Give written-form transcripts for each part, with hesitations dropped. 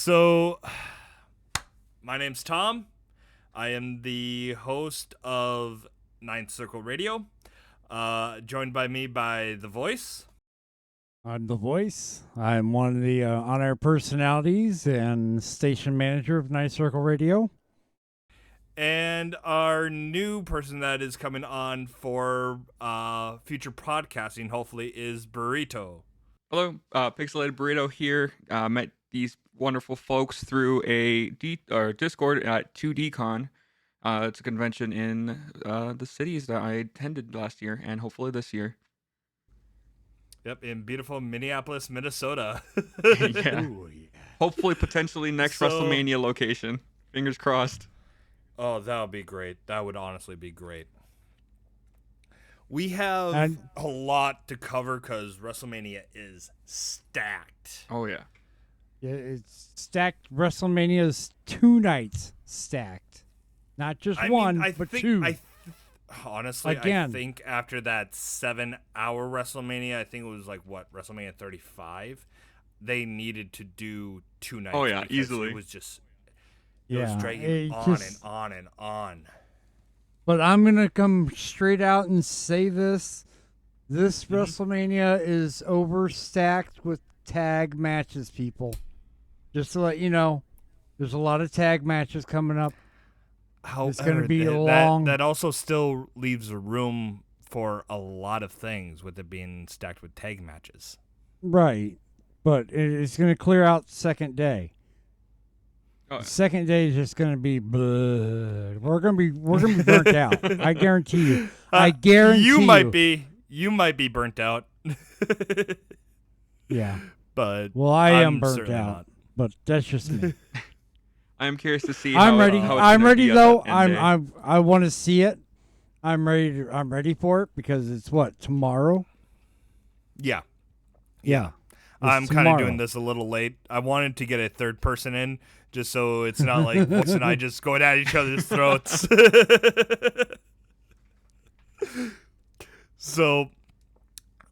So, my name's Tom. I am the host of Ninth Circle Radio, joined by me by The Voice. I'm The Voice. I'm one of the on-air personalities and station manager of Ninth Circle Radio. And our new person that is coming on for future podcasting, hopefully, is Burrito. Hello, Pixelated Burrito here. Met these wonderful folks through a Discord at 2DCon. It's a convention in the cities that I attended last year and hopefully this year. Yep, in beautiful Minneapolis, Minnesota. Yeah. Ooh, yeah. Hopefully, potentially next WrestleMania location. Fingers crossed. Oh, that would be great. That would honestly be great. We have a lot to cover because WrestleMania is stacked. Oh, yeah. Yeah, it's stacked. WrestleMania's 2 nights stacked. Not just one, but two. Honestly, Again. I think after that 7-hour WrestleMania, I think it was WrestleMania 35, they needed to do 2 nights. Oh, yeah, because easily. It was just, it was dragging and on and on. But I'm going to come straight out and say this. This WrestleMania is overstacked with tag matches, people. Just to let you know, there's a lot of tag matches coming up. It's going to be long. That also still leaves room for a lot of things with it being stacked with tag matches. Right. But it's going to clear out second day. Oh. The second day is just going to be blood. We're going to be burnt out. I guarantee you. I guarantee you might be burnt out. Yeah. But I am burnt certainly out. not. But that's just me. I'm curious to see. I'm how ready. how it's I'm gonna ready be at though. that end day. I want to see it. I'm ready for it because it's tomorrow. Yeah. Yeah. I'm kind of doing this a little late. I wanted to get a third person in just so it's not like Wooks and I just going at each other's throats. So,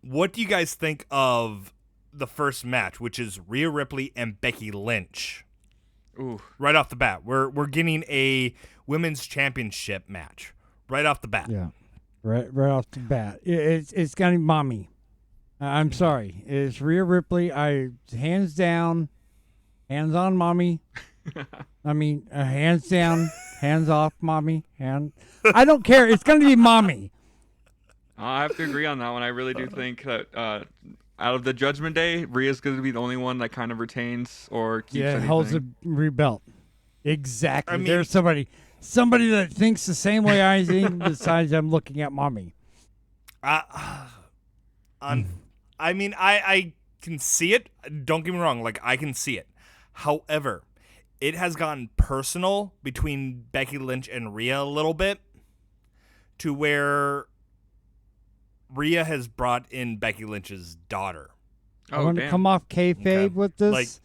what do you guys think of the first match, which is Rhea Ripley and Becky Lynch? Ooh. Right off the bat, we're getting a women's championship match right off the bat. Yeah. Right off the bat. It's gonna be mommy. I'm sorry. It's Rhea Ripley. Hands down, hands on mommy. I mean, hands down, hands off mommy. I don't care. It's going to be mommy. I have to agree on that one. I really do think that out of the Judgment Day, Rhea's going to be the only one that kind of retains or keeps anything. Holds the rebelt. Exactly. I mean, there's somebody that thinks the same way I think besides I'm looking at mommy. I mean, I can see it. Don't get me wrong. I can see it. However, it has gotten personal between Becky Lynch and Rhea a little bit to where Rhea has brought in Becky Lynch's daughter. I want to come off kayfabe with this.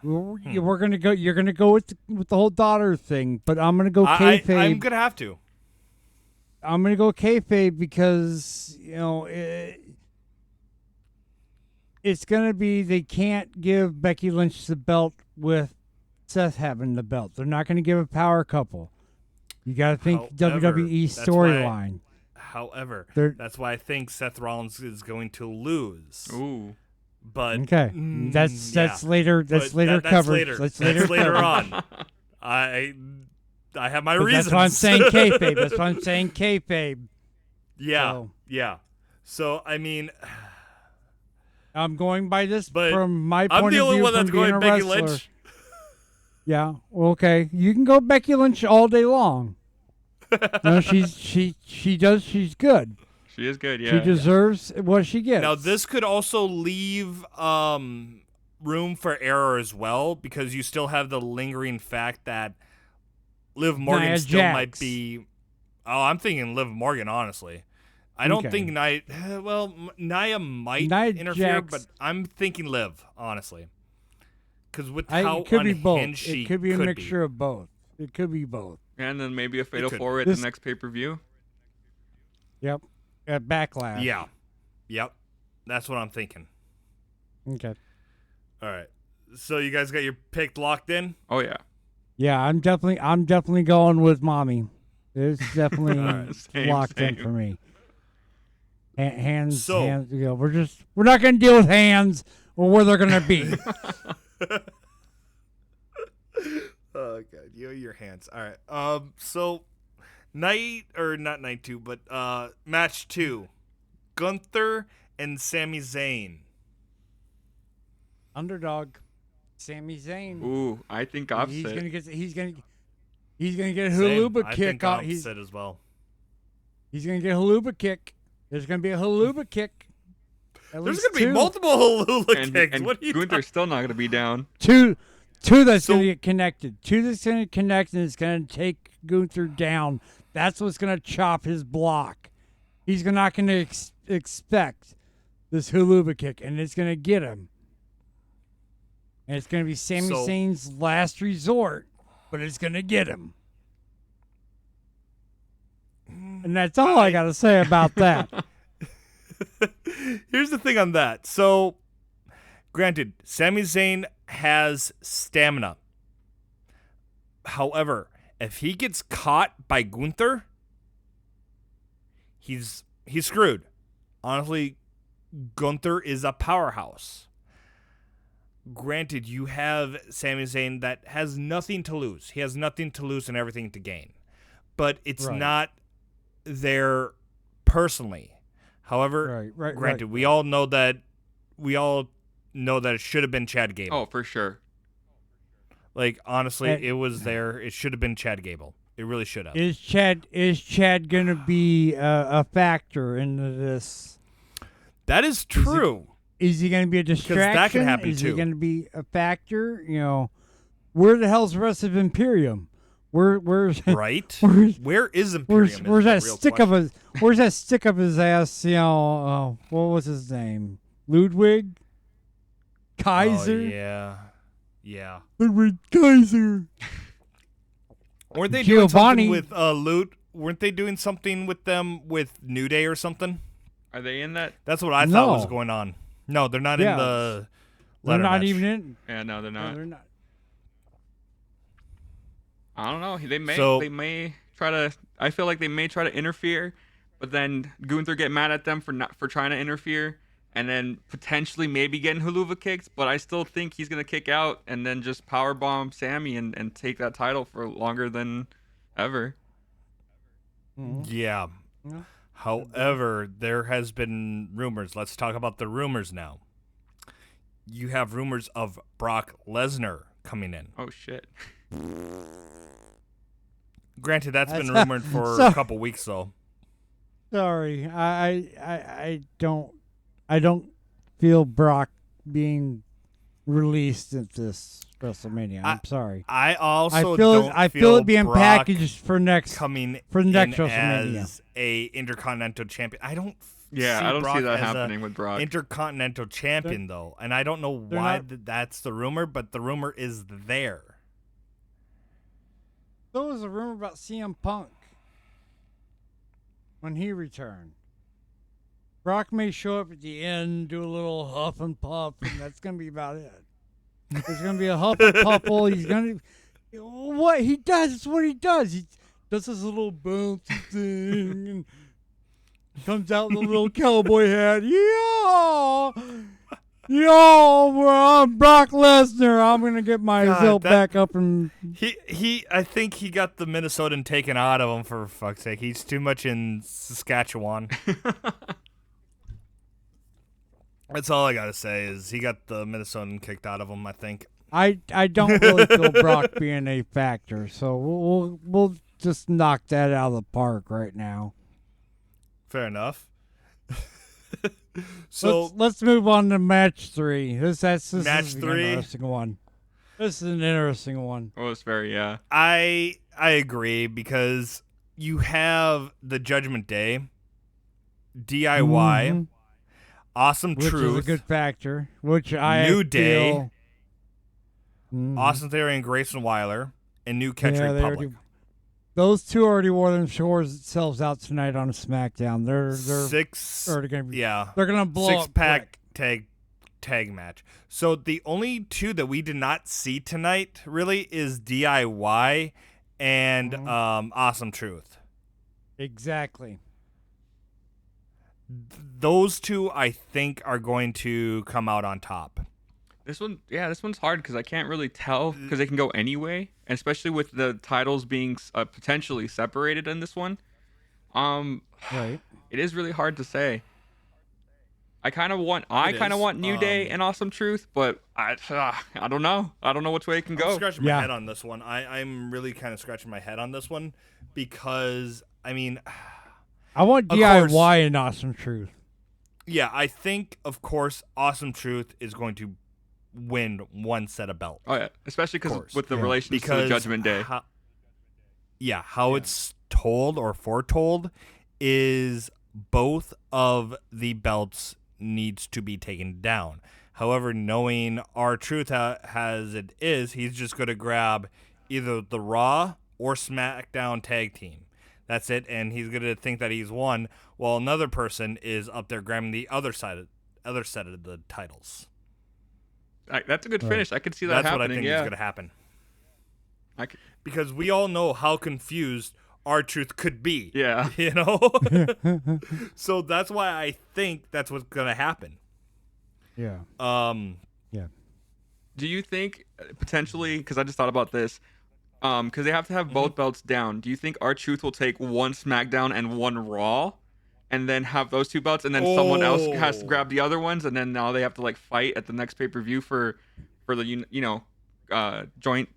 We're gonna go. You're gonna go with the whole daughter thing, but I'm gonna go kayfabe. I'm gonna have to. I'm gonna go kayfabe because it's gonna be they can't give Becky Lynch the belt with Seth having the belt. They're not gonna give a power couple. You gotta think WWE storyline. However, that's why I think Seth Rollins is going to lose. Ooh. But okay, that's later. That's later covered. That's later on. I have my reasons. That's why I'm saying kayfabe. That's why I'm saying kayfabe. Yeah, yeah. So I mean, I'm going by this but from my point of view. I'm the only one that's going Becky wrestler. Lynch. Yeah. Okay. You can go Becky Lynch all day long. No, she does. She's good. She is good, yeah. She deserves what she gets. Now, this could also leave room for error as well because you still have the lingering fact that Liv Morgan might be. Oh, I'm thinking Liv Morgan, honestly. I don't think Nia. Well, Nia might interfere, but I'm thinking Liv, honestly. Because with how it could be both. unhinged she It could be a mixture of both. It could be both. And then maybe a fatal four at the next pay-per-view. Yep. At Backlash. Yeah. Yep. That's what I'm thinking. Okay. All right. So you guys got your pick locked in? Oh yeah. Yeah, I'm definitely going with mommy. It's definitely Same, locked in same. for me. Hands. So- You know, we're not gonna deal with hands or where they're gonna be. Oh god, your hands. All right. So not night 2, but match 2, Gunther and Sami Zayn. Underdog, Sami Zayn. Ooh, I think opposite. He's gonna get a Same. haluba I kick think out. opposite as well. He's gonna get a haluba kick. There's gonna be a haluba kick. There's gonna be multiple Halula kicks. And What are you Gunther's still not gonna be down. Two that's gonna get connected. Two that's gonna connect and it's gonna take Gunther down. That's what's gonna chop his block. He's not gonna expect this haluba kick, and it's gonna get him. And it's gonna be Sami Zayn's last resort, but it's gonna get him. And that's all I gotta say about that. Here's the thing on that. So, granted, Sami Zayn has stamina. However, if he gets caught by Gunther, he's screwed. Honestly, Gunther is a powerhouse. Granted, you have Sami Zayn that has nothing to lose. He has nothing to lose and everything to gain. But it's not there personally. However, granted, we all know that it should have been Chad Gable. Oh, for sure. Like, honestly, it was there. It should have been Chad Gable. It really should have. Is Chad gonna be a factor into this? That is true. Is he going to be a distraction? That can happen is too. he going to be a factor? You know, where the hell's the rest of Imperium? Where's right? Where is Imperium? Where's that stick of his? Where's that stick of his ass? You know, what was his name? Ludwig Kaiser. Oh, yeah. Ludwig Kaiser. Weren't they doing Giovanni. something with Loot? Weren't they doing something with them with New Day or something? Are they in that? That's what I thought was going on. No, they're not in the They're ladder not match. even in. Yeah, no, they're not. No, they're not. I don't know. They may. So- They may try to. I feel like they may try to interfere, but then Gunther get mad at them for trying to interfere, and then potentially maybe getting Haluva kicks. But I still think he's gonna kick out and then just powerbomb Sammy and take that title for longer than ever. Yeah. However, there has been rumors. Let's talk about the rumors now. You have rumors of Brock Lesnar coming in. Oh shit. Granted, that's been rumored for a couple weeks though. Sorry, I don't feel Brock being released at this WrestleMania. I'm sorry. I also I feel it being Brock packaged for next coming for the next in WrestleMania. as a Intercontinental Champion. I don't. Yeah, see I don't Brock see that as a happening with Brock. Intercontinental Champion though, and I don't know why that's the rumor, but the rumor is there. There was a rumor about CM Punk when he returned. Brock may show up at the end, do a little huff and puff, and that's gonna be about it. There's gonna be a huff and puffle. He's gonna what he does. It's what he does. He does this little bouncy thing and comes out with a little cowboy hat. I'm Brock Lesnar. I'm gonna get my belt back up and I think he got the Minnesotan taken out of him for fuck's sake. He's too much in Saskatchewan. That's all I gotta say is he got the Minnesotan kicked out of him. I think. I don't really feel Brock being a factor, so we'll just knock that out of the park right now. Fair enough. So let's move on to match 3. This match is 3. An interesting one. This is an interesting one. Oh, it's very I agree because you have the Judgment Day, DIY, Awesome which Truth, is a good factor. Which I New Day, feel, Austin Theory and Grayson Wyler, and New Catch Republic. Those two already wore themselves out tonight on SmackDown. They're six already gonna be. Yeah, They're gonna blow up six-pack quick. tag tag match. So the only two that we did not see tonight really is DIY and Awesome Truth. Exactly. Those two, I think, are going to come out on top. This one's hard because I can't really tell because they can go anyway, and especially with the titles being potentially separated in this one. Right. It is really hard to say. I kind of want New Day and Awesome Truth, but I don't know. I don't know which way it can go. I'm scratching my head on this one. I'm really kind of scratching my head on this one because, I mean, I want DIY and Awesome Truth. Yeah, I think, of course, Awesome Truth is going to win one set of belts. Oh, yeah. Especially with the relations to the Judgment Day. How it's told or foretold is both of the belts needs to be taken down. However, knowing R-Truth as it is, he's just going to grab either the Raw or SmackDown tag team. That's it, and he's going to think that he's won, while another person is up there grabbing the other set of the titles. That's a good finish. I could see that happening. That's what I think is going to happen. Because we all know how confused R-Truth could be. Yeah. You know? So that's why I think that's what's going to happen. Yeah. Yeah. Do you think potentially, because I just thought about this, because they have to have both belts down, do you think R-Truth will take one SmackDown and one Raw and then have those two belts and then someone else has to grab the other ones and then now they have to like fight at the next pay-per-view for the joint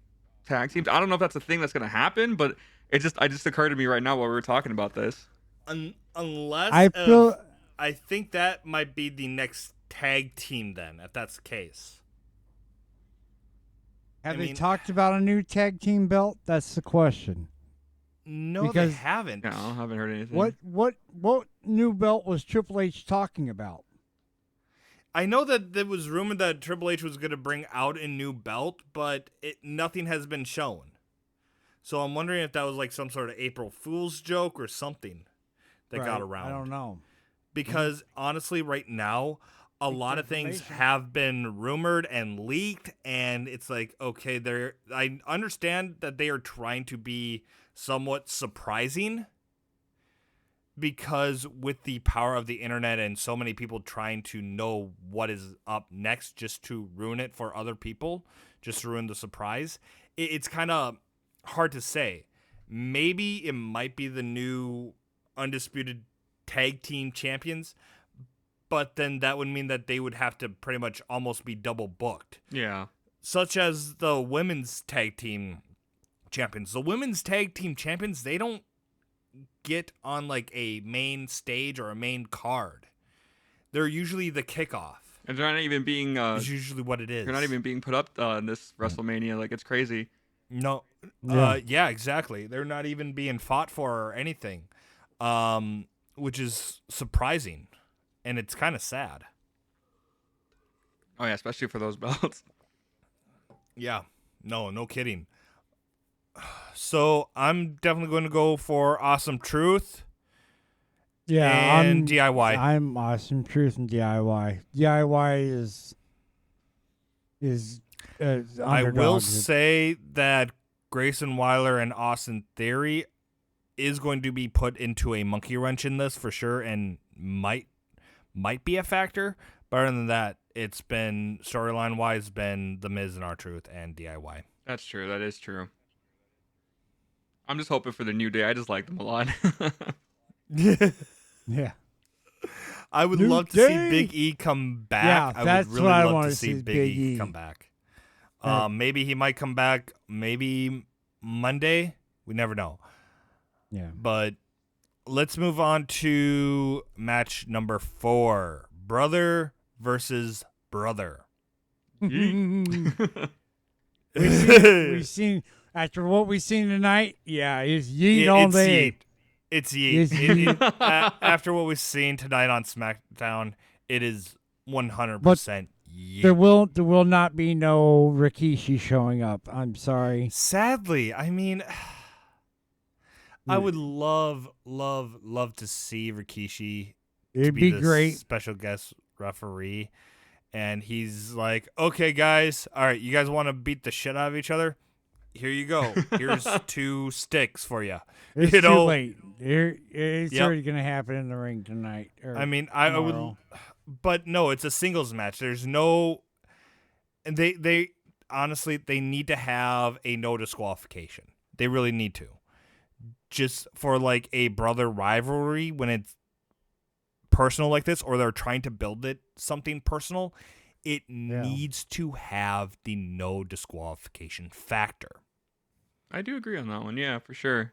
tag teams? I don't know if that's a thing that's going to happen, but it just occurred to me right now while we were talking about this. Unless I think that might be the next tag team then, if that's the case. Have they talked about a new tag team belt? That's the question. No, they haven't. No, I haven't heard anything. What new belt was Triple H talking about? I know that there was rumored that Triple H was going to bring out a new belt, but nothing has been shown. So I'm wondering if that was like some sort of April Fool's joke or something that got around. I don't know. Because honestly, right now, a lot of things have been rumored and leaked, and it's like, okay, I understand that they are trying to be somewhat surprising because with the power of the internet and so many people trying to know what is up next just to ruin it for other people, just to ruin the surprise, it's kind of hard to say. Maybe it might be the new undisputed tag team champions, but then that would mean that they would have to pretty much almost be double booked. Yeah. Such as the women's tag team champions. The women's tag team champions, they don't get on like a main stage or a main card. They're usually the kickoff. And they're not even being... it's usually what it is. They're not even being put up in this WrestleMania. Like, it's crazy. No. Yeah, exactly. They're not even being fought for or anything, which is surprising. And it's kind of sad. Oh, yeah, especially for those belts. Yeah. No kidding. So I'm definitely going to go for Awesome Truth. Yeah, and DIY. I'm Awesome Truth and DIY. DIY is I will say that Grayson Wyler and Austin Theory is going to be put into a monkey wrench in this for sure, and might be a factor. But other than that, it's been storyline wise been The Miz and R-Truth and DIY. That's true. That is true. I'm just hoping for the New Day. I just like them a lot. Yeah. I would love to see Big E come back. Yeah, that's I would really what I love want to see Big E come back. Maybe he might come back maybe Monday. We never know. Yeah. But let's move on to match number 4. Brother versus brother. We've seen after what we've seen tonight. Yeah, it's yeet all day. It's yeet. After what we've seen tonight on SmackDown, it is 100% yeet. There will not be no Rikishi showing up. I'm sorry. Sadly, I mean, I would love to see Rikishi. It'd be great. Special guest referee. And he's like, okay, guys, all right, you guys want to beat the shit out of each other? Here you go. Here's 2 sticks for you. It's you too know? late. It's Yep. already going to happen in the ring tonight. I mean, I would, but no, it's a singles match. There's no, and they honestly, they need to have a no disqualification. They really need to. Just for like a brother rivalry when it's personal like this, or they're trying to build it something personal, it needs to have the no disqualification factor. I do agree on that one. Yeah, for sure.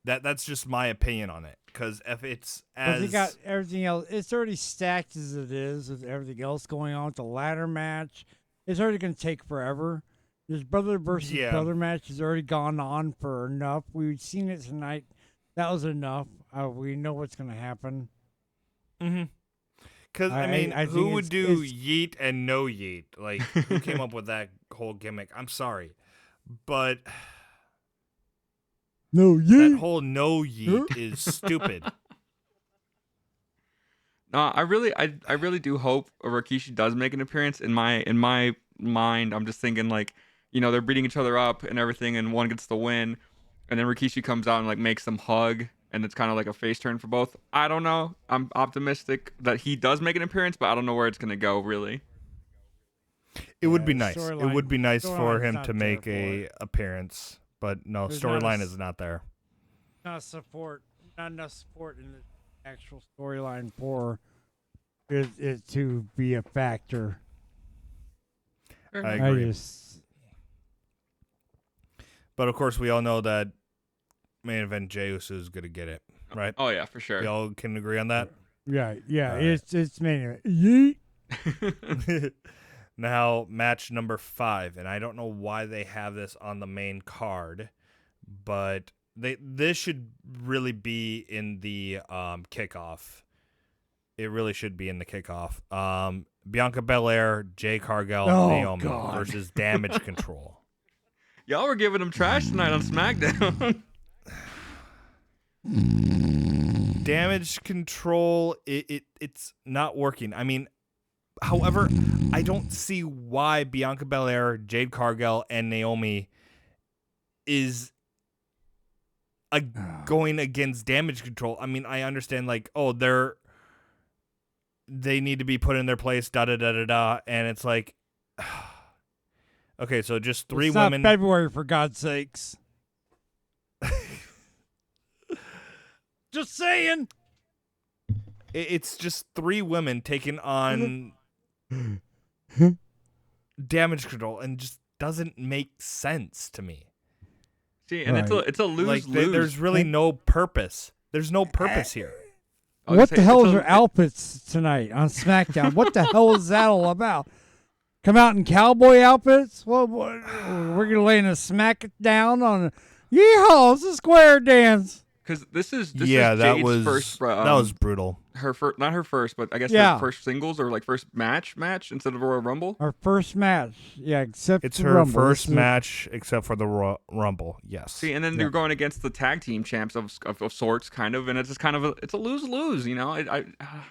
That's just my opinion on it. Because if it's as you got everything else, it's already stacked as it is with everything else going on with the ladder match. It's already going to take forever. This brother versus brother match has already gone on for enough. We've seen it tonight. That was enough. We know what's going to happen. Mm-hmm. Because, I mean, who would do yeet and no yeet? Like, who came up with that whole gimmick? I'm sorry. But no yeet. That whole no yeet is stupid. No, I really do hope Rikishi does make an appearance. In my mind, I'm just thinking like, you know, they're beating each other up and everything, and one gets the win, and then Rikishi comes out and like makes them hug, and it's kind of like a face turn for both. I don't know. I'm optimistic that he does make an appearance, but I don't know where it's gonna go really. It would be nice. It would be nice for him to make a appearance, but no, storyline is not there. Not enough support in the actual storyline for it to be a factor. I agree. But of course, we all know that main event Jey Uso is going to get it, right? Oh yeah, for sure. We all can agree on that. Yeah. Right. It's main event. Yeet. Now, match number 5, and I don't know why they have this on the main card, but this should really be in the kickoff. It really should be in the kickoff. Bianca Belair, Jade Cargill, Naomi versus Damage Control. Y'all were giving them trash tonight on SmackDown. Damage Control, it's not working. I mean, however, I don't see why Bianca Belair, Jade Cargill, and Naomi is going against Damage Control. I mean, I understand, like, they need to be put in their place, da-da-da-da-da, and it's like, okay, so just 3 women. It's not February, for God's sakes. Just saying. It's just 3 women taking on Damage Control, and just doesn't make sense to me. See, and it's a lose-lose. There's really no purpose. There's no purpose here. What the hell is their outfits tonight on SmackDown? What the hell is that all about? Come out in cowboy outfits? What we're gonna lay in a SmackDown on a yeehaw! It's a square dance. Because this is Jade's first. That was brutal. Not her first, but I guess her first singles or like first match instead of Royal Rumble. Her first match, except it's her Rumble. First match except for the Rumble. Yes. See, and then they're going against the tag team champs of sorts, kind of, and it's just kind of it's a lose-lose. You know, I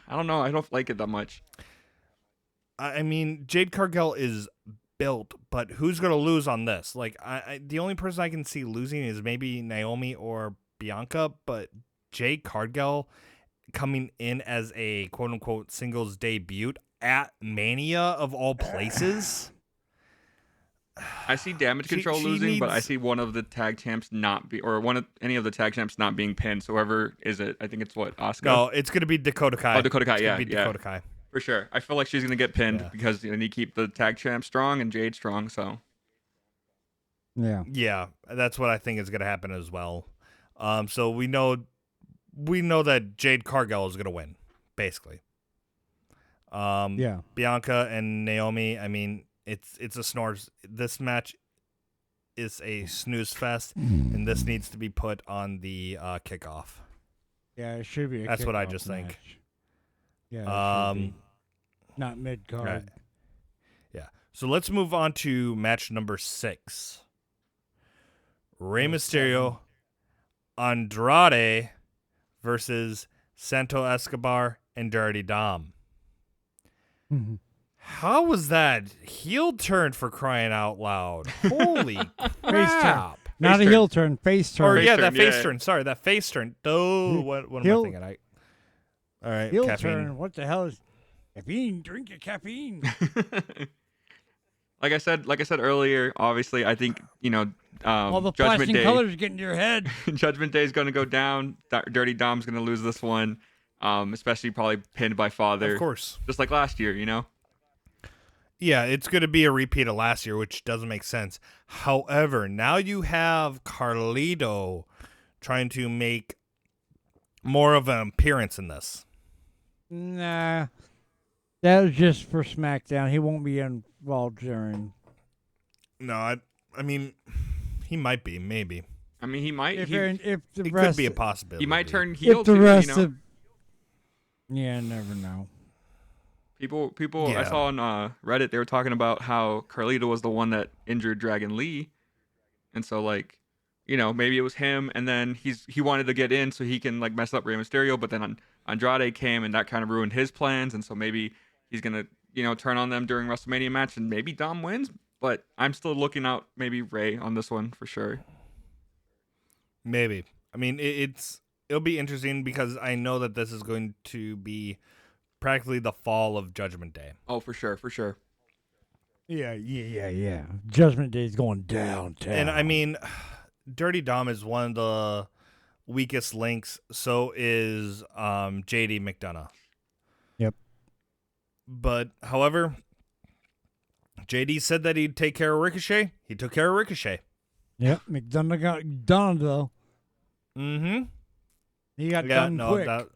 don't know. I don't like it that much. I mean, Jade Cargill is built, but who's going to lose on this? Like, the only person I can see losing is maybe Naomi or Bianca, but Jade Cargill coming in as a quote-unquote singles debut at Mania of all places. I see Damage Control losing, but I see one of the tag champs any of the tag champs not being pinned. So whoever is it, I think it's Asuka. No, it's going to be Dakota Kai. Oh, Dakota Kai, Dakota Kai. For sure. I feel like she's going to get pinned because you need to keep the tag champ strong and Jade strong, so. Yeah, that's what I think is going to happen as well. So we know that Jade Cargill is going to win, basically. Bianca and Naomi, I mean, it's a snores. This match is a snooze fest, and this needs to be put on the kickoff. Yeah, it should be. That's what I just match. think. Yeah, not mid card. Right. Yeah. So let's move on to match number 6. Rey Mysterio, Andrade versus Santo Escobar and Dirty Dom. How was that heel turn for crying out loud? Holy Face turn. crap. Not Face a turn. heel turn, face turn. Or Face yeah, turn, that face yeah. turn. Sorry, that face turn. Oh, what am I Heel- thinking? All right, heel caffeine. turn. What the hell is caffeine? Drink your caffeine. Like I said earlier, obviously, I think All the Judgment flashing Day. colors get into your head. Judgment Day is going to go down. Dirty Dom's going to lose this one, especially probably pinned by Father. Of course. Just like last year, Yeah, it's going to be a repeat of last year, which doesn't make sense. However, now you have Carlito trying to make more of an appearance in this. Nah. That was just for SmackDown. He won't be involved during. No, I mean, he might be, maybe. I mean, he might. If It the could rest, be a possibility. He might turn heel if the too. rest of. Yeah, never know. People. Yeah. I saw on Reddit they were talking about how Carlito was the one that injured Dragon Lee, and so maybe it was him, and then he wanted to get in so he can like mess up Rey Mysterio, but then Andrade came and that kind of ruined his plans, and so maybe he's gonna turn on them during WrestleMania match, and maybe Dom wins. But I'm still looking out maybe Rey on this one for sure. Maybe. I mean, it'll be interesting because I know that this is going to be practically the fall of Judgment Day. Oh, for sure. Yeah. Judgment Day's going downtown. And I mean, Dirty Dom is one of the weakest links. So is JD McDonough. Yep. But however, JD said that he'd take care of Ricochet. He took care of Ricochet. Yep, McDonough got done though. Mm-hmm. He got done quick.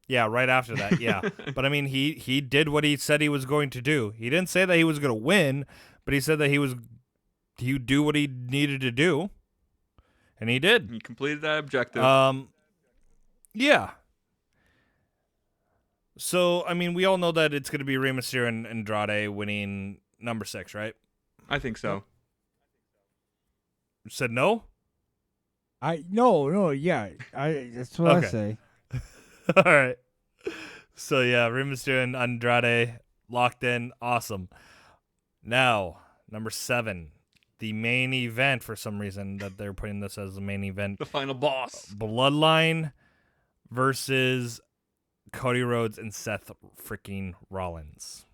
Yeah, right after that, yeah. But I mean, he did what he said he was going to do. He didn't say that he was going to win, but he said that he would do what he needed to do, and he did. He completed that objective. Yeah. So I mean, we all know that it's going to be Rey Mysterio and Andrade winning number 6, right? I think so. Said no. Yeah. That's what I Okay. say. All right. So yeah, Rey Mysterio and Andrade locked in. Awesome. Now, number 7, the main event. For some reason, that they're putting this as the main event. The final boss. Bloodline versus Cody Rhodes and Seth freaking Rollins.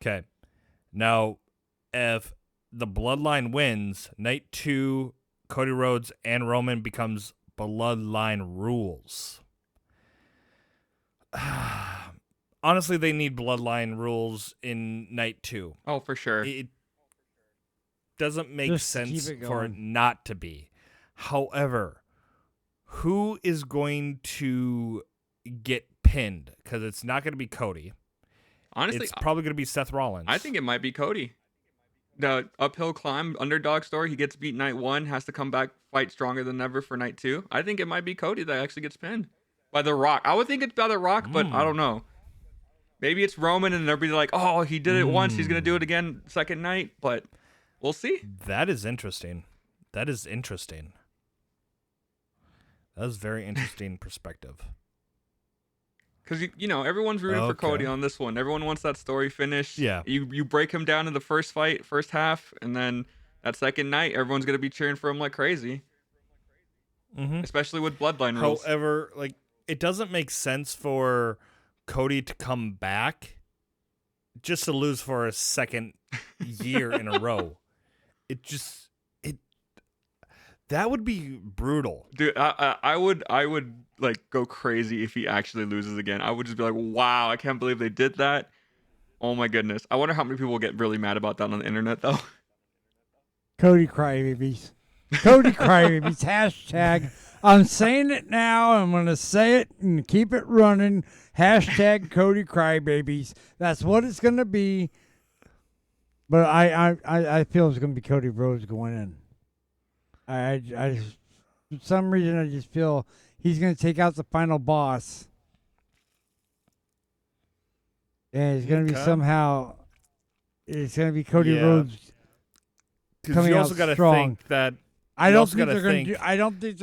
Okay. Now, if the Bloodline wins, night 2, Cody Rhodes and Roman becomes Bloodline rules. Honestly, they need Bloodline rules in night 2. Oh, for sure. It doesn't make Just sense keep it for it going. not to be. However, who is going to get pinned? Because it's not going to be Cody. Honestly, It's probably going to be Seth Rollins. I think it might be Cody. The uphill climb, underdog story. He gets beat night 1, has to come back, fight stronger than ever for night 2. I think it might be Cody that actually gets pinned by The Rock. I would think it's by The Rock, but I don't know. Maybe it's Roman and everybody like, oh, he did it once, he's gonna do it again second night. But we'll see. That is interesting. That is very interesting perspective. Because everyone's rooting for Cody on this one. Everyone wants that story finished. Yeah. You break him down in the first fight, first half, and then that second night, everyone's gonna be cheering for him like crazy. Mm-hmm. Especially with Bloodline rules. However, like, it doesn't make sense for Cody to come back just to lose for a second year in a row. That would be brutal. Dude, I would like go crazy if he actually loses again. I would just be like, wow, I can't believe they did that. Oh my goodness. I wonder how many people will get really mad about that on the internet though. Cody Crybabies. Cody Crybabies. Hashtag. I'm saying it now. I'm going to say it and keep it running. Hashtag Cody Crybabies. That's what it's going to be. But I feel it's going to be Cody Rhodes going in. I just, for some reason, I just feel he's going to take out the final boss. And it's going to be somehow, it's going to be Cody Rhodes coming you out also gotta strong. think that I don't think they're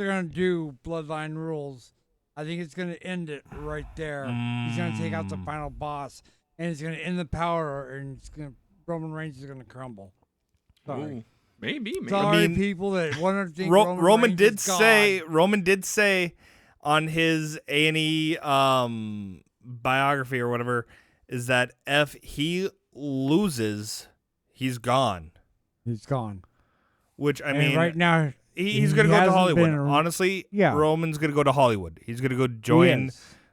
going to do Bloodline rules I think it's going to end it right there. He's going to take out the final boss, and it's going to end the power, and Roman Reigns is going to crumble. Sorry. Ooh, maybe. Sorry, people that want to think Roman did is God. Roman did say on his A&E biography or whatever is that if he loses, he's gone. He's gone. Which I mean, right now he's going to go to Hollywood. been Honestly, Yeah. Roman's going to go to Hollywood. He's going to go join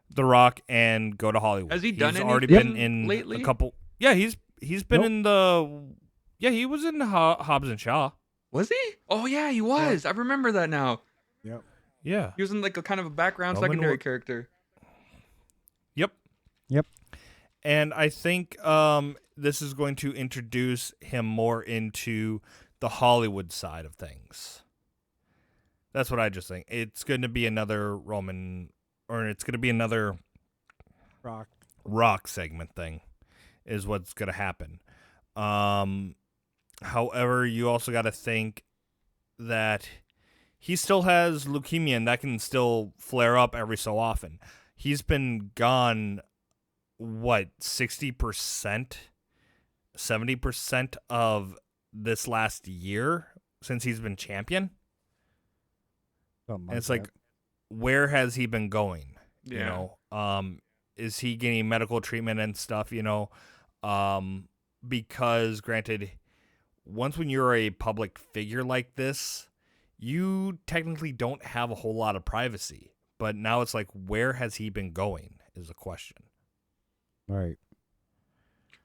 The Rock and go to Hollywood. Has he done He's anything already been in lately? a couple. Yeah, he's been in the. Yeah, he was in Hobbs and Shaw. Was he? Oh yeah, he was. I remember that now. Yep. Yeah. He was in like a kind of a background Roman secondary character. Yep. Yep. And I think this is going to introduce him more into the Hollywood side of things. That's what I just think. It's going to be another Roman, or it's going to be another Rock segment thing, is what's going to happen. However, you also got to think that he still has leukemia, and that can still flare up every so often. He's been gone, 60%, 70% of this last year since he's been champion? And it's like, where has he been going? Yeah. You know, is he getting medical treatment and stuff? You know, because granted, once when you're a public figure like this, you technically don't have a whole lot of privacy. But now it's like, where has he been going is the question. Right.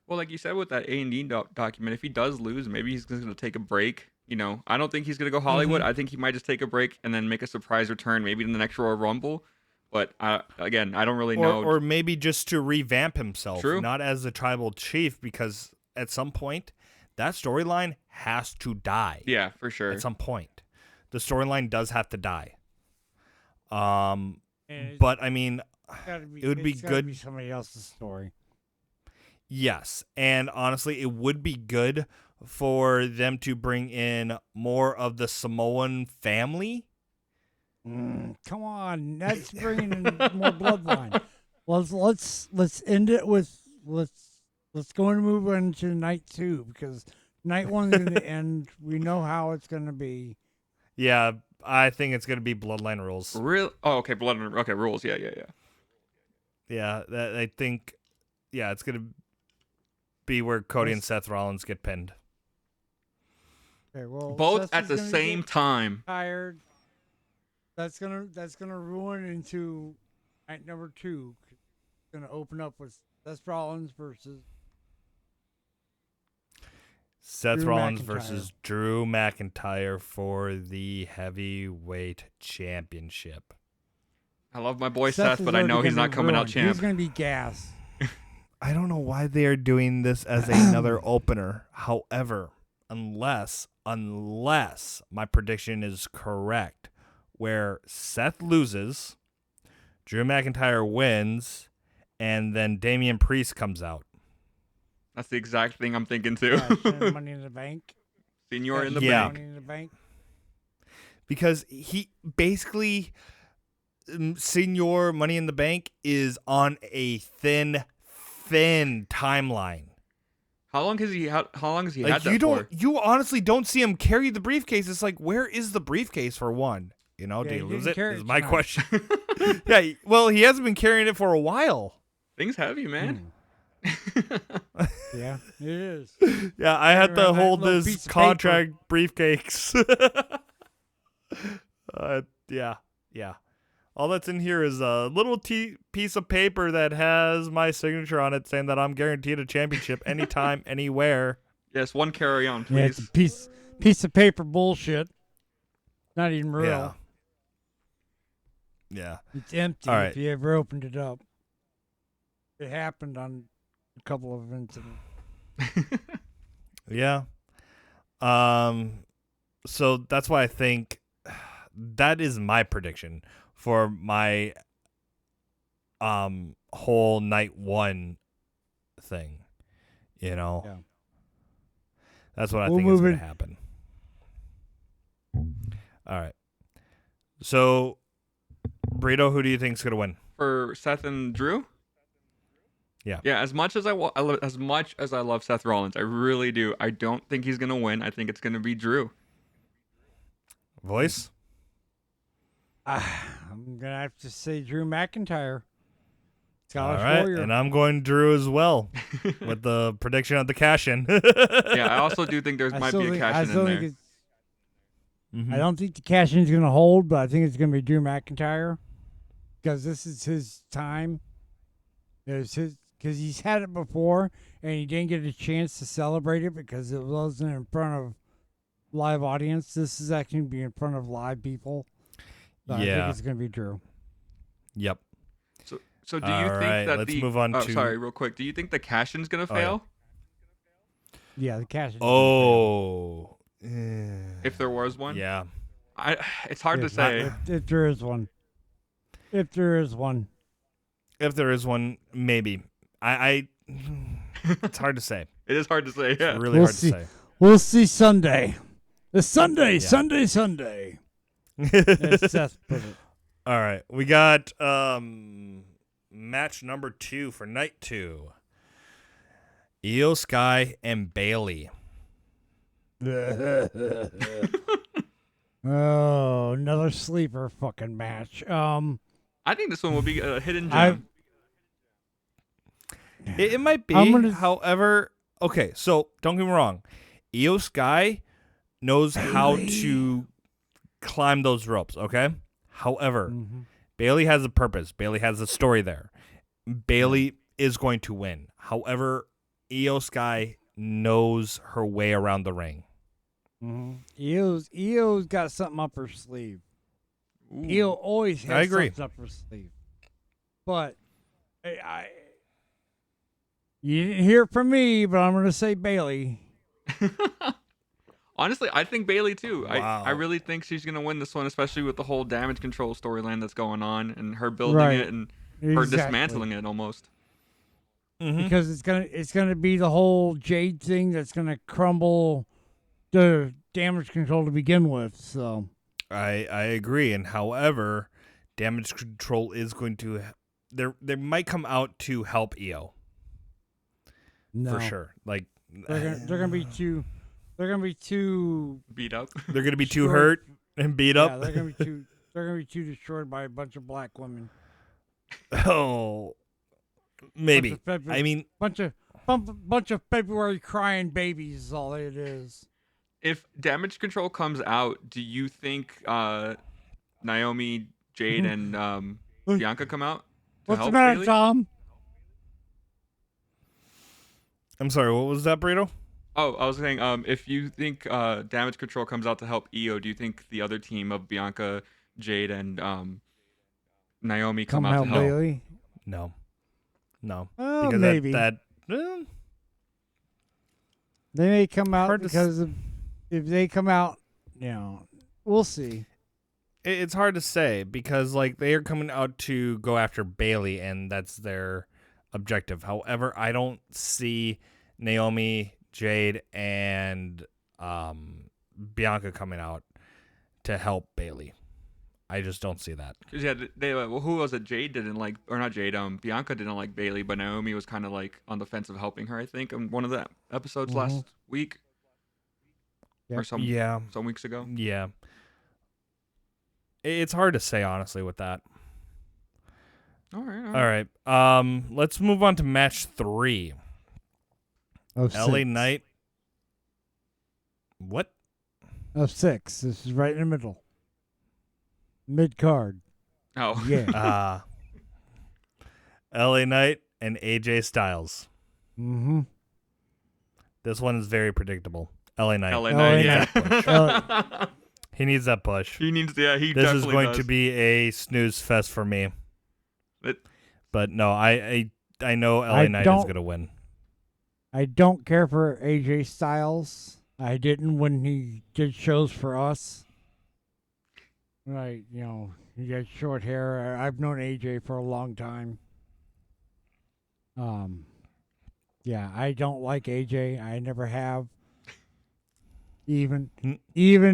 Well, like you said with that A&E document, if he does lose, maybe he's going to take a break. You know, I don't think he's going to go Hollywood. I think he might just take a break and then make a surprise return, maybe in the next Royal Rumble. But again, I don't really know. Or maybe just to revamp himself, True. not as a tribal chief, because at some point, that storyline has to die. Yeah, for sure. At some point, the storyline does have to die. But I mean, it would be good. Be somebody else's story. Yes, and honestly, it would be good for them to bring in more of the Samoan family. Come on, that's bringing in more bloodline. Let's end it with let's go and move into night 2, because night 1 is going to end. We know how it's going to be. Yeah, I think it's going to be Bloodline Rules. Real? Oh, okay, Bloodline. Okay, rules. Yeah. Yeah, I think. Yeah, it's going to be where Cody and Seth Rollins get pinned. Okay, well, Both Seth at is the gonna same get time. Tired. That's gonna ruin into night number 2. It's gonna open up with Seth Rollins versus Seth Drew Rollins McIntyre. versus Drew McIntyre for the heavyweight championship. I love my boy Seth Seth, is but I know already he's gonna not be coming out ruined. champ. He's gonna be gas. I don't know why they are doing this as another opener. However, unless my prediction is correct, where Seth loses, Drew McIntyre wins, and then Damian Priest comes out. That's the exact thing I'm thinking too. Money in the Bank. Senior in the Yeah. bank. Money in the Bank. Because he basically, Senior Money in the Bank is on a thin timeline. How long has he had that for? You honestly don't see him carry the briefcase. It's like, where is the briefcase for one? You know, Yeah, do he you lose didn't it? carry Is it my tonight. question. Yeah, well, he hasn't been carrying it for a while. Thing's heavy, man. Yeah, it is. Yeah, I had to That hold little this piece of contract briefcase. Yeah. All that's in here is a little piece of paper that has my signature on it saying that I'm guaranteed a championship anytime, anywhere. Yes, one carry on, Yeah, it's please. a piece of paper bullshit. Not even real. Yeah. Yeah. It's empty. All right. If you ever opened it up, it happened on a couple of incidents. Yeah. So that's why I think that is my prediction for my whole night 1 thing. You know? Yeah. That's what I We'll think is move going it. to happen. All right. So Burrito, who do you think's gonna win? For Seth and Drew? Yeah. Yeah, as much as I love Seth Rollins, I really do. I don't think he's gonna win. I think it's gonna be Drew. Voice? I'm gonna have to say Drew McIntyre. All right, and I'm going Drew as well with the prediction of the cash-in. Yeah, I also do think there might be a cash-in in there. I don't think the cash-in is gonna hold, but I think it's gonna be Drew McIntyre because this is his time. It's his because he's had it before and he didn't get a chance to celebrate it because it wasn't in front of live audience. This is actually gonna be in front of live people. So I think it's gonna be Drew. Yep. So do you think that let's move on to... sorry, real quick. Do you think the cash-in's going to fail? Yeah, the cash-in. Oh. If there was one? Yeah. It's hard to say. If there is one. If there is one. If there is one, maybe. It's hard to say. It is hard to say, yeah. It's really hard to say. We'll see Sunday. It's Sunday, Sunday. As Seth put it. All right. We got match number 2 for night 2. Io Sky and Bailey. Oh, another sleeper fucking match. I think this one will be a hidden gem. It might be. However, okay, so don't get me wrong. Io Sky knows how to climb those ropes, okay? However, Bailey has a purpose. Bailey has a story there. Bailey is going to win. However, Io Sky knows her way around the ring. Io's got something up her sleeve. Ooh. Io always has agree. something up her sleeve. But you didn't hear it from me, but I'm going to say Bailey. Honestly, I think Bailey too. Wow. I really think she's gonna win this one, especially with the whole damage control storyline that's going on and her building it and her dismantling it almost. Because it's gonna be the whole Jade thing that's gonna crumble the damage control to begin with. So I agree, and however, damage control is going to they might come out to help Io. No. For sure. Like they're gonna be too. They're gonna be too beat up. They're gonna be too hurt and beat up. They're gonna be too. They're gonna be too destroyed by a bunch of black women. Oh, maybe. I mean, bunch of February crying babies is all it is. If damage control comes out, do you think Naomi, Jade, and Bianca come out? What's the matter, Bailey? Tom? I'm sorry. What was that, Burrito? Oh, I was saying, if you think damage control comes out to help Io, do you think the other team of Bianca, Jade, and Naomi come out to help? Bailey? No. Oh, because maybe they may come out because if they come out, we'll see. It's hard to say because like they are coming out to go after Bailey, and that's their objective. However, I don't see Naomi, Jade, and Bianca coming out to help Bailey. I just don't see that. Yeah, who was it? Jade didn't like, or not Jade. Bianca didn't like Bailey, but Naomi was kind of like on the fence of helping her. I think in one of the episodes last week, or some weeks ago. Yeah, it's hard to say honestly with that. All right. Let's move on to match 3. LA Knight. What? Of 6. This is right in the middle. Mid card. Oh. Yeah. LA Knight and AJ Styles. This one is very predictable. LA Knight. LA Knight, yeah. He needs that push. He this definitely is going does. to be a snooze fest for me. But no, I know LA Knight is going to win. I don't care for AJ Styles. I didn't when he did shows for us. Right, he got short hair. I've known AJ for a long time. Yeah, I don't like AJ. I never have. Even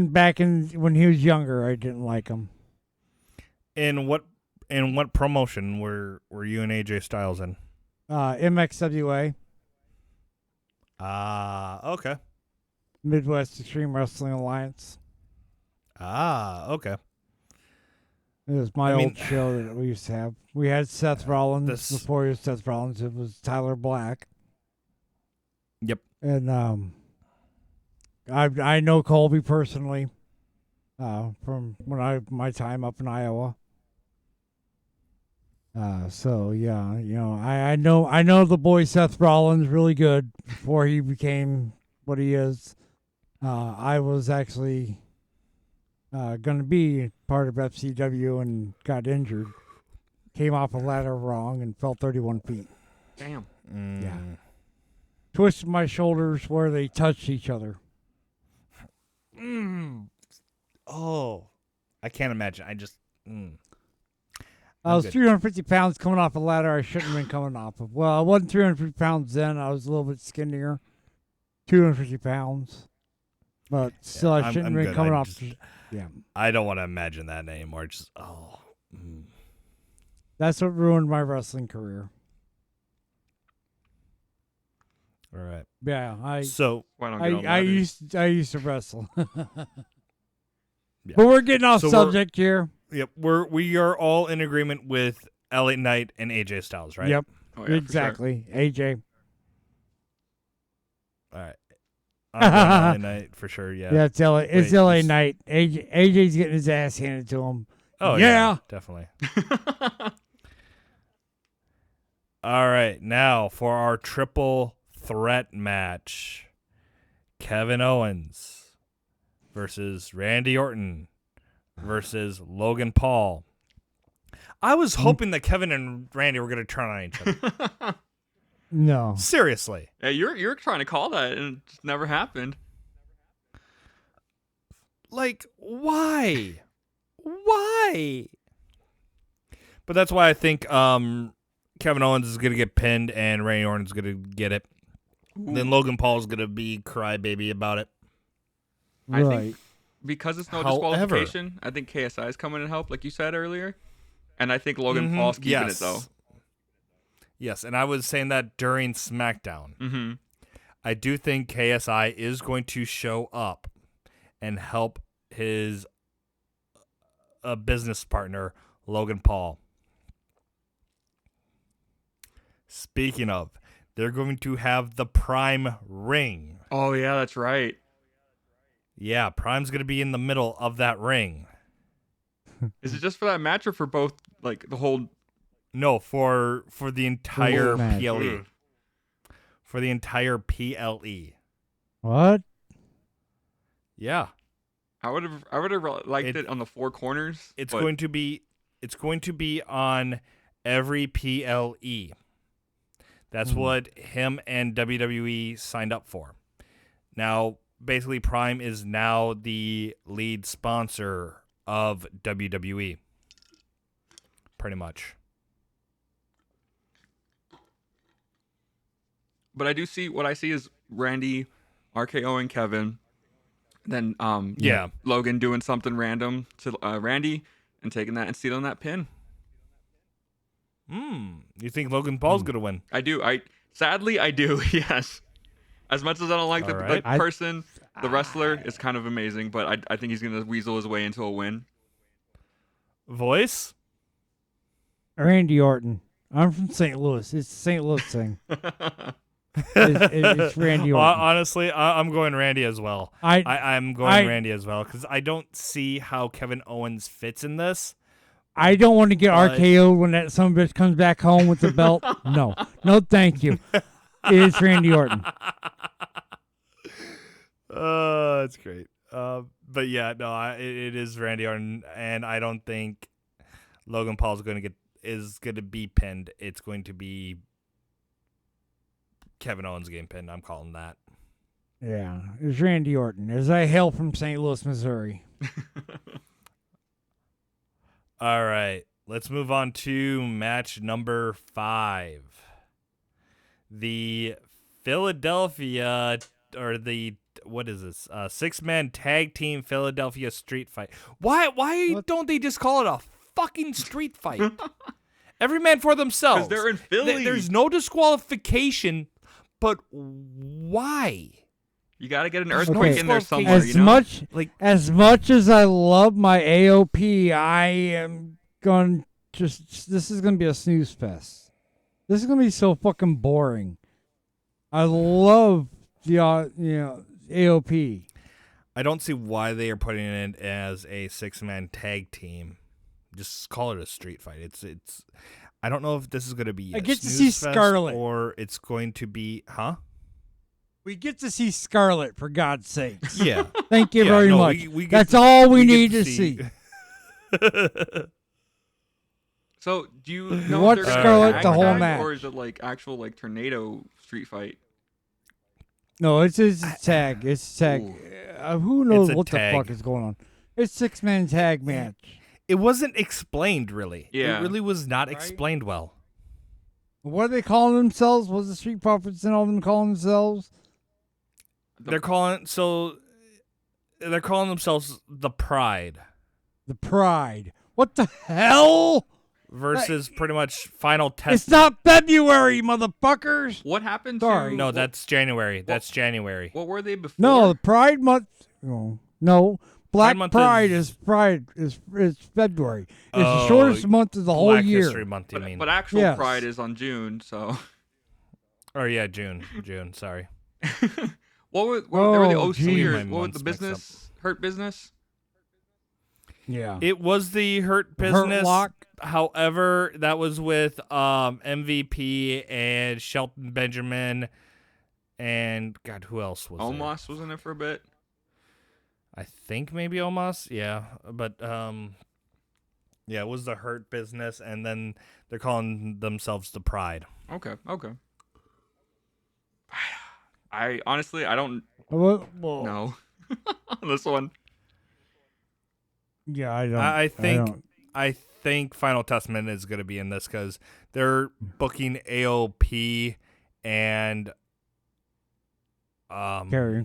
back when he was younger, I didn't like him. And what And what promotion were you and AJ Styles in? MXWA. Okay. Midwest Extreme Wrestling Alliance. Okay. It was my old show that we used to have. We had Seth Rollins before he was Seth Rollins. It was Tyler Black. Yep. And I know Colby personally from my time up in Iowa. So yeah, I know the boy Seth Rollins really good before he became what he is. I was actually going to be part of FCW and got injured. Came off a ladder wrong and fell 31 feet. Damn. Yeah. Twisted my shoulders where they touched each other. Oh, I can't imagine. I was 350 pounds coming off a ladder I shouldn't have been coming off of. Well, I wasn't 350 pounds then. I was a little bit skinnier. 250 pounds. But still, I shouldn't have been coming off. Yeah. I don't want to imagine that anymore. That's what ruined my wrestling career. All right. Yeah. I used to wrestle. Yeah. But we're getting off subject here. Yep. We are all in agreement with LA Knight and AJ Styles, right? Yep. Oh, yeah, exactly. Sure. AJ. All right. I'm LA Knight for sure. Yeah. Yeah, it's LA Knight. AJ's getting his ass handed to him. Oh yeah, definitely. All right, now for our triple threat match: Kevin Owens versus Randy Orton versus Logan Paul. I was hoping that Kevin and Randy were going to turn on each other. No. Seriously. Yeah, you're trying to call that, and it just never happened. Like, why? Why? But that's why I think Kevin Owens is going to get pinned and Randy Orton's going to get it. Ooh. Then Logan Paul's going to be crybaby about it. Right. I think because it's no disqualification, I think KSI is coming to help, like you said earlier. And I think Logan Paul's keeping it, though. Yes, and I was saying that during SmackDown. Mm-hmm. I do think KSI is going to show up and help his business partner, Logan Paul. Speaking of, they're going to have the Prime ring. Oh, yeah, that's right. Yeah, Prime's going to be in the middle of that ring. Is it just for that match or for both, like, the whole... No, for the entire PLE. For the entire PLE. What? Yeah. I would have liked it on the four corners. It's going to be on every PLE. That's what him and WWE signed up for. Now, basically, Prime is now the lead sponsor of WWE. Pretty much. But I do see what I see is Randy, RKO, and Kevin. Then Logan doing something random to Randy and taking that and stealing that pin. You think Logan Paul's gonna win? I do. Sadly I do. Yes. As much as I don't like the person, the wrestler is kind of amazing, but I think he's gonna weasel his way into a win. Voice? Randy Orton. I'm from St. Louis. It's a St. Louis thing. It's Randy Orton. Honestly, I'm going Randy as well. I'm going Randy as well because I don't see how Kevin Owens fits in this. I don't want to get RKO'd when that son of a bitch comes back home with the belt. No, thank you. It's Randy Orton. That's great. But yeah, no, it is Randy Orton, and I don't think Logan Paul is going to be pinned. It's going to be Kevin Owens getting pinned. I'm calling that. Yeah, it's Randy Orton. As I hail from St. Louis, Missouri. All right, let's move on to match number 5. The Philadelphia, or the, what is this? 6-man tag team Philadelphia street fight. Why don't they just call it a fucking street fight. Every man for themselves. Because they're in Philly. There's no disqualification, but why? You got to get an earthquake in there somewhere, as you know? As much as I love my AOP, I am going this is going to be a snooze fest. This is going to be so fucking boring. I love the AOP. I don't see why they are putting it as a 6-man tag team. Just call it a street fight. It's. I don't know if this is going to be. I get to see Scarlett, or it's going to be, huh? We get to see Scarlett, for God's sakes. Yeah. Thank you very much. That's all we need to see. So, do you know what if they're Scarlett the whole tag, match, or is it like actual like tornado street fight? No, it's tag. It's tag. Who knows what tag. the fuck is going on? It's 6-man tag match. It wasn't explained really. Yeah. It really was not explained well. What are they calling themselves? What's the Street Profits and all them calling themselves? They're calling themselves the Pride. The Pride. What the hell? Versus pretty much Final Test. It's not February, motherfuckers. What happened Sorry. to... No, that's January. That's January. What were they before? No, the Pride month. No. Black Pride is February. It's the shortest month of the whole Black year. History Month, you mean? But actual Pride is on June, so... Oh, yeah, June, sorry. What were the OCers? My What was months the mixed business? Hurt Business? Yeah. It was the Hurt Business. Hurt Lock. However, that was with MVP and Shelton Benjamin and God, who else was Omos was in it for a bit. I think maybe Omos, yeah. But yeah, it was the Hurt Business, and then they're calling themselves the Pride. Okay. I honestly, I don't know on this one. Yeah, I don't. I think Final Testament is going to be in this because they're booking AOP and Karrion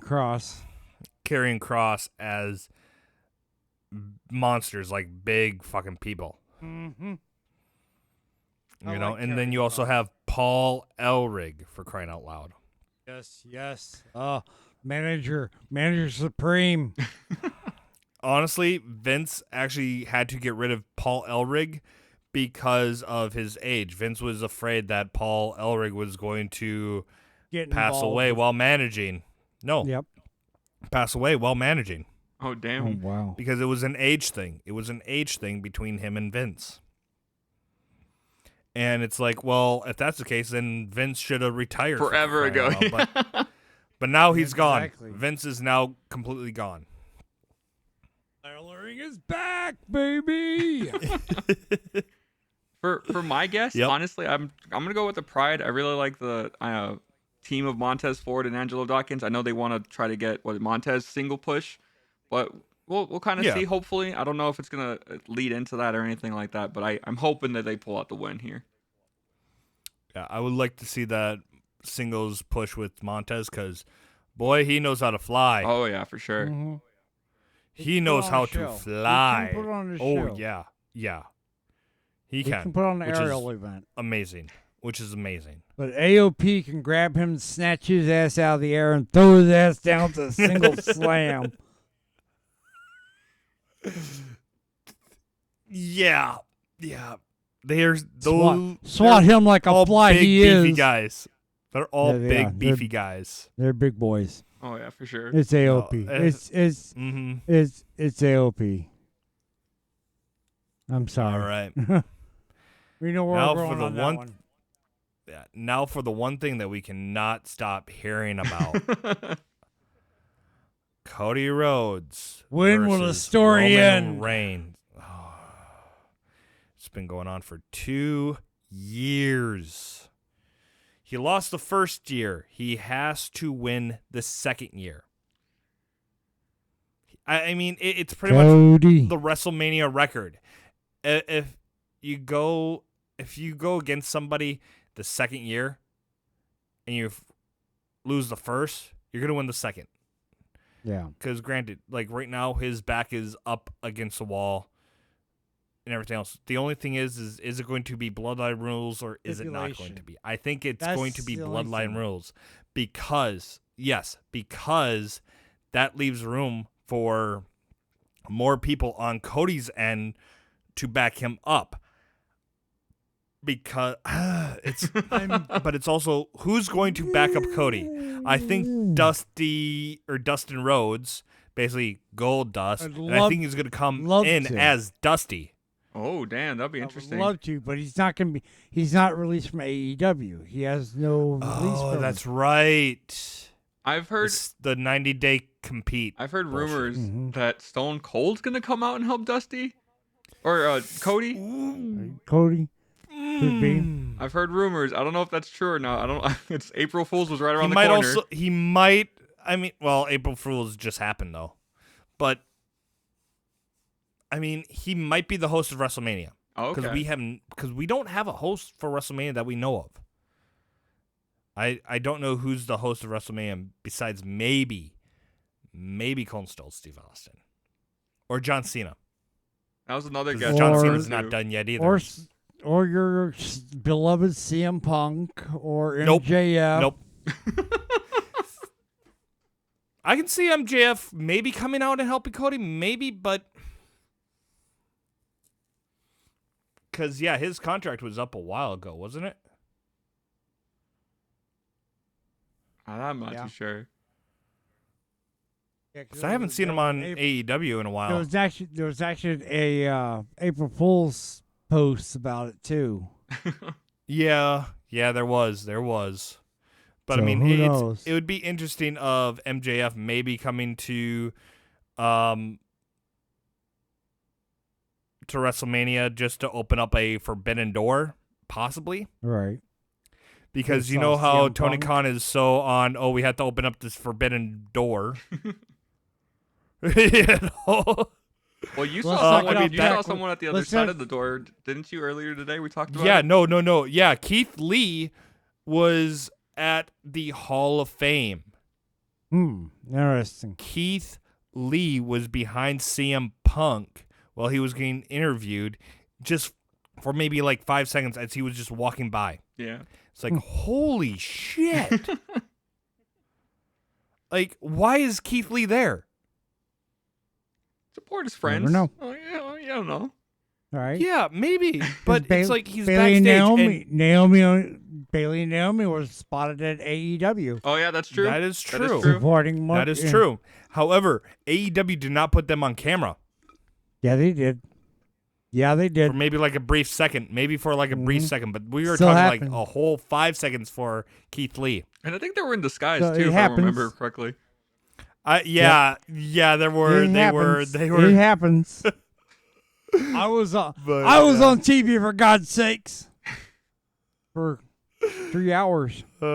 Kross as monsters, like big fucking people. Mm-hmm. You know, and then you also have Paul Elrig, for crying out loud. Yes. Manager Supreme. Honestly, Vince actually had to get rid of Paul Elrig because of his age. Vince was afraid that Paul Elrig was going to pass away while managing. No. Yep. Pass away while managing. Oh, damn. Oh, wow. Because it was an age thing. It was an age thing between him and Vince. And it's like, well, if that's the case, then Vince should have retired forever ago. But now he's gone. Exactly. Vince is now completely gone. Ellering is back, baby. For my guess, honestly, I'm gonna go with the Pride. I really like the team of Montez Ford and Angelo Dawkins. I know they want to try to get Montez single push, but we'll kind of see. Hopefully, I don't know if it's gonna lead into that or anything like that, but I'm hoping that they pull out the win here. Yeah, I would like to see that singles push with Montez because, boy, he knows how to fly. Oh yeah, for sure. Mm-hmm. He knows how to fly. He can put on a Oh show. yeah. He can put on an aerial event. Amazing, which is amazing. But AOP can grab him, snatch his ass out of the air, and throw his ass down to a single slam. Yeah. There's those swat him like a fly. Big, he beefy is. Guys. They're all big, beefy guys. They're big boys. Oh yeah, for sure. It's AOP. It's AOP. I'm sorry. All right. We know where we're going on that one. Yeah. Now for the one thing that we cannot stop hearing about. Cody Rhodes. When will the story end? Reigns. Oh, it's been going on for 2 years. He lost the first year. He has to win the second year. I mean, it's pretty much the WrestleMania record. If you go against somebody the second year and you lose the first, you're gonna win the second. Yeah. Because granted, like right now, his back is up against the wall. and everything else. The only thing is it going to be bloodline rules or is it not going to be? I think it's going to be bloodline rules because that leaves room for more people on Cody's end to back him up. Because but it's also who's going to back up Cody. I think Dustin Rhodes, basically Gold Dust, and I think he's going to come in as Dusty. Oh, damn, that'd be interesting. I would love to, but he's not going to be. He's not released from AEW. He has no release. Oh, that's right. I've heard the 90-day compete. I've heard rumors that Stone Cold's going to come out and help Dusty or Cody. Ooh. Cody. Could be. I've heard rumors. I don't know if that's true or not. I don't. It's April Fool's was right around the corner. He might. I mean, well, April Fool's just happened though, but I mean, he might be the host of WrestleMania. Oh, okay. Because we don't have a host for WrestleMania that we know of. I don't know who's the host of WrestleMania besides maybe Cold Stone Steve Austin or John Cena. That was another guess. John Cena's not done yet either. Or your beloved CM Punk or MJF. Nope. I can see MJF maybe coming out and helping Cody, maybe, but because his contract was up a while ago, wasn't it? I'm not too sure. Yeah, I haven't seen him on AEW in a while. There was actually a April Fool's post about it too. Yeah, there was. But so, I mean, it would be interesting of MJF maybe coming to WrestleMania just to open up a forbidden door, possibly. Right. Because you know how Tony Khan is so on, we have to open up this forbidden door. You know? Well, you saw someone at the other side of the door, didn't you, earlier today? We talked about it. No. Yeah, Keith Lee was at the Hall of Fame. Interesting. Keith Lee was behind CM Punk while he was getting interviewed just for maybe like 5 seconds as he was just walking by. Yeah. It's like, holy shit. Like, why is Keith Lee there? Support his friends. Never know. Oh, yeah, I don't know. All right. Yeah, maybe. But it's like he's Bailey backstage. Bailey and Naomi was spotted at AEW. Oh, yeah, that's true. That is true. Supporting that is true. However, AEW did not put them on camera. Yeah, they did. For maybe like a brief second. But we were Still talking happened. like a whole 5 seconds for Keith Lee. And I think they were in disguise, So too, it if happens. I remember correctly. There were. It happens. I was on TV for God's sakes for 3 hours. Hey,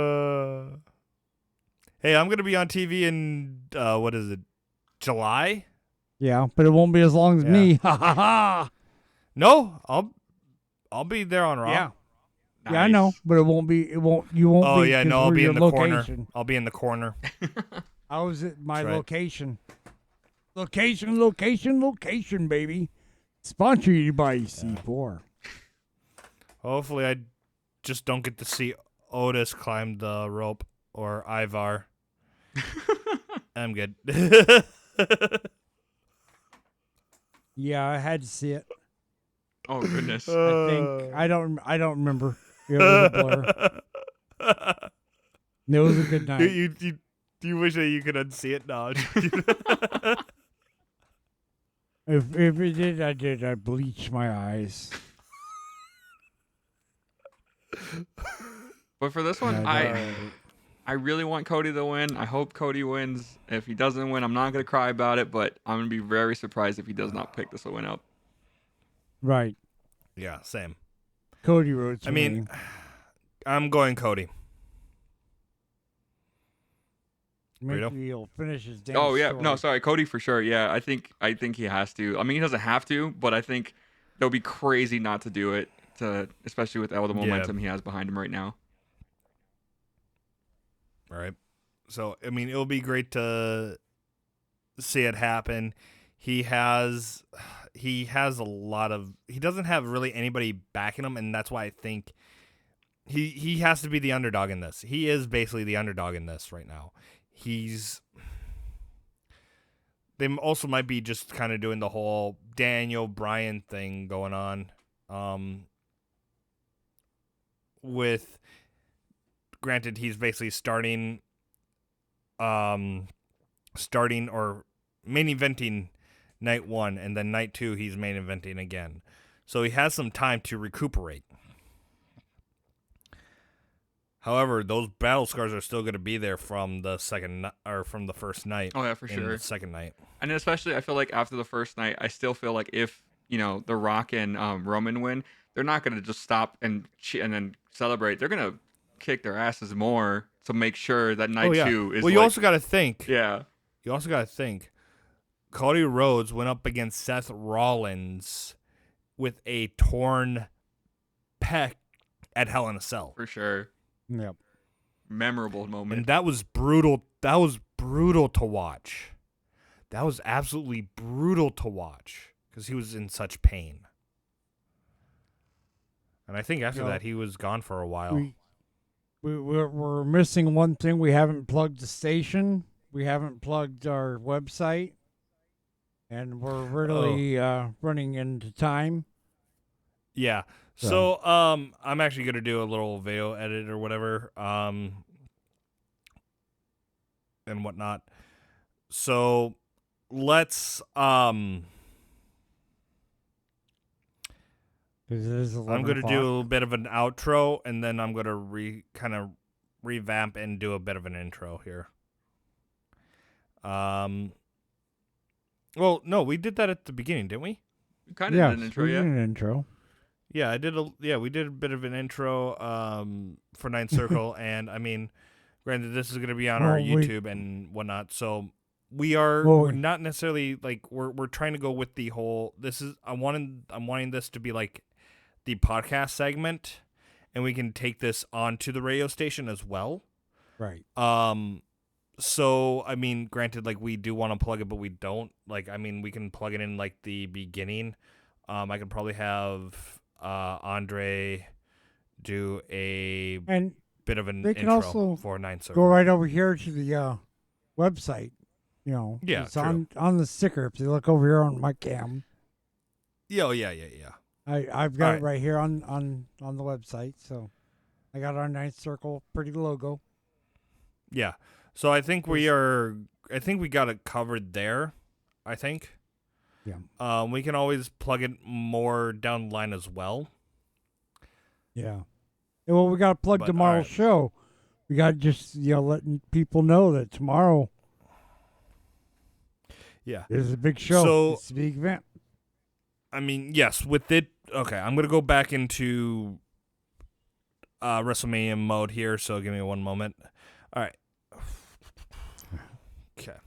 I'm gonna be on TV in what is it, July? Yeah, but it won't be as long as me. Ha ha ha. No, I'll be there on Raw. Yeah. Nice. Yeah, I know, but you won't be. Oh yeah, no, I'll be in the location. corner. I'll be in the corner. I was at my That's right. location. Location, baby. Sponsored by C4. Hopefully, I just don't get to see Otis climb the rope or Ivar. I'm good. Yeah, I had to see it. Oh goodness. I think I don't remember. It was a blur. It was a good night. You wish that you could unsee it now. If it did, I bleached my eyes. But for this one, I really want Cody to win. I hope Cody wins. If he doesn't win, I'm not going to cry about it, but I'm going to be very surprised if he does not pick this win up. Right. Yeah, same. Cody Rhodes. I mean, I'm going Cody. Maybe he'll finish his damn Oh yeah, story. no, sorry, Cody for sure. Yeah, I think he has to. I mean, he doesn't have to, but I think it would be crazy not to do it. Especially with all the momentum he has behind him right now. All right. So I mean, it'll be great to see it happen. he has a lot of, he doesn't have really anybody backing him, and that's why I think he has to be the underdog in this. He is basically the underdog in this right now. They also might be just kind of doing the whole Daniel Bryan thing going on. With, granted, he's basically starting or main eventing night 1, and then night 2 he's main eventing again. So he has some time to recuperate. However, those battle scars are still going to be there from the from the first night. Oh yeah, for in sure. The second night, and especially I feel like after the first night, I still feel like if The Rock and Roman win, they're not going to just stop and then celebrate. They're going to kick their asses more to make sure that night 2 is. Well, you also got to think. Yeah. You also got to think. Cody Rhodes went up against Seth Rollins with a torn pec at Hell in a Cell. For sure. Yep. Memorable moment. And that was brutal. That was brutal to watch. That was absolutely brutal to watch because he was in such pain. And I think after that, he was gone for a while. We're missing one thing. We haven't plugged the station. We haven't plugged our website. And we're really running into time. Yeah. So I'm actually going to do a little video edit or whatever and whatnot. So let's I'm going to do a little bit of an outro, and then I'm going to kind of revamp and do a bit of an intro here. Well, no, we did that at the beginning, didn't we? Kind of did an intro, we did an intro. Yeah, we did a bit of an intro for Ninth Circle, and I mean, granted, this is going to be on our YouTube and whatnot, so we're not necessarily like we're trying to go with the whole. I'm wanting this to be like the podcast segment, and we can take this onto the radio station as well. Right. So I mean, granted, like we do want to plug it, but we don't. Like, I mean, we can plug it in like the beginning. I could probably have Andre do a bit of an intro also for Ninth Circle. Go right over here to the website. Yeah, it's on the sticker. If you look over here on my cam. Yeah. I've got it right here on the website. So I got our Ninth Circle pretty logo. Yeah. So I think we got it covered there. I think. Yeah. We can always plug it more down the line as well. Yeah. Well, we got to plug tomorrow's show. We got to just letting people know that tomorrow. Yeah. It's a big show. So, it's a big event. I mean, yes, with it. Okay, I'm going to go back into WrestleMania mode here, so give me one moment. All right. Okay.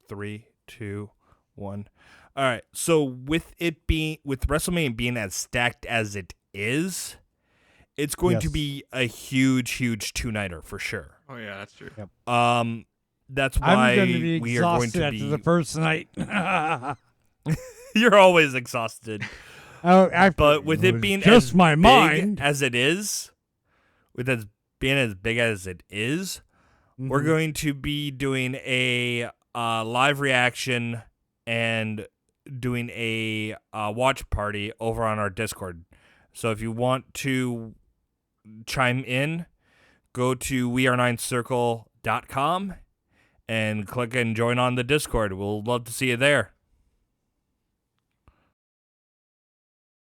3, 2, 1. All right. So with WrestleMania being as stacked as it is, it's going to be a huge, huge 2-nighter for sure. Oh yeah, that's true. Yep. That's why we are going to be after the first night. You're always exhausted. But with it being just as my big mind as it is, being as big as it is, we're going to be doing a live reaction and doing a watch party over on our Discord. So if you want to chime in, go to weare9circle.com and click and join on the Discord. We'll love to see you there.